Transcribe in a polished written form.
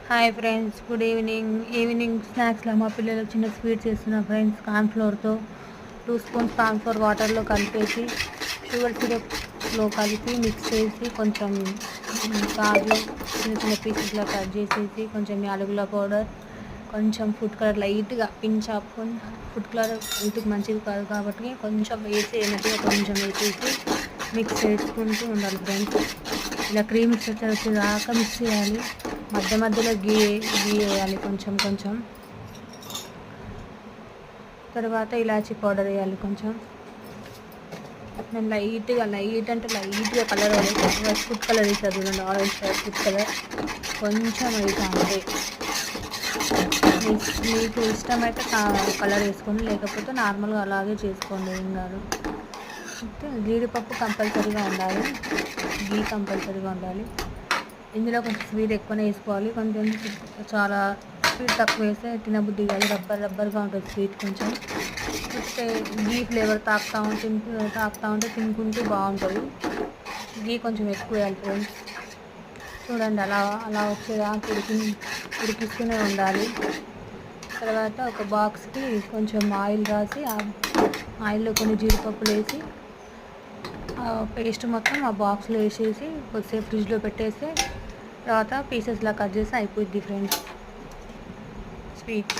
Hi friends, good evening స్నాక్స్లో మా పిల్లలు చిన్న స్వీట్ చేస్తున్నా ఫ్రెండ్స్. కార్న్ఫ్లోర్తో 2 స్పూన్స్ కార్న్ఫ్లోర్ వాటర్లో కలిపేసి షుగర్ సిరప్లో కలిపి మిక్స్ చేసి కొంచెం కాజు చిన్న చిన్న పీసెస్లో కట్ చేసేసి కొంచెం యాలకుల పౌడర్, కొంచెం ఫుడ్ కలర్ లైట్గా పించ్ ఆఫ్ ఫుడ్ కలర్ హెల్త్కి మంచిది కాదు కాబట్టి కొంచెం వేసేసినట్టుగా కొంచెం వేసేసి మిక్స్ చేసుకుంటూ ఉండాలి ఫ్రెండ్స్. ఇలా క్రీమ్ మిక్చర్ వచ్చేదాకా మిక్స్ చేయాలి. మధ్య మధ్యలో గీ వేయాలి కొంచెం కొంచెం. తర్వాత ఇలాచీ పౌడర్ వేయాలి కొంచెం. నేను లైట్గా కలర్ ఫుడ్ కలర్ వేసాను చూడండి, ఆరెంజ్ కలర్ ఫుడ్ కలర్ కొంచెం వేసాను అంతే. మీకు ఇష్టమైతే కలర్ వేసుకోండి, లేకపోతే నార్మల్గా అలాగే చేసుకోండి, ఏం కాదు. జీడిపప్పు కంపల్సరీగా ఉండాలి, గీ కంపల్సరీగా ఉండాలి. ఇందులో కొంచెం స్వీట్ ఎక్కువనే వేసుకోవాలి, కొంచెం చాలా స్వీట్ తక్కువ వేస్తే తినబుద్ధి కాదు, రబ్బర్గా ఉంటుంది స్వీట్. కొంచెం గీ ఫ్లేవర్ తాకుతూ ఉంటే తినుకుంటూ బాగుంటుంది. గీ కొంచెం ఎక్కువ వేయాలి ఫ్రెండ్స్. చూడండి, అలా వచ్చేదాకా ఉడికిస్తూనే ఉండాలి. తర్వాత ఒక బాక్స్కి కొంచెం ఆయిల్ రాసి ఆ ఆయిల్లో కొన్ని జీడిపప్పులు వేసి పేస్ట్ మొత్తం ఆ బాక్స్లో వేసేసి కొద్దిసేపు ఫ్రిడ్జ్లో పెట్టేస్తే తర్వాత పీసెస్లా కట్ చేసి అయిపోద్ది ఫ్రెండ్స్ స్వీట్.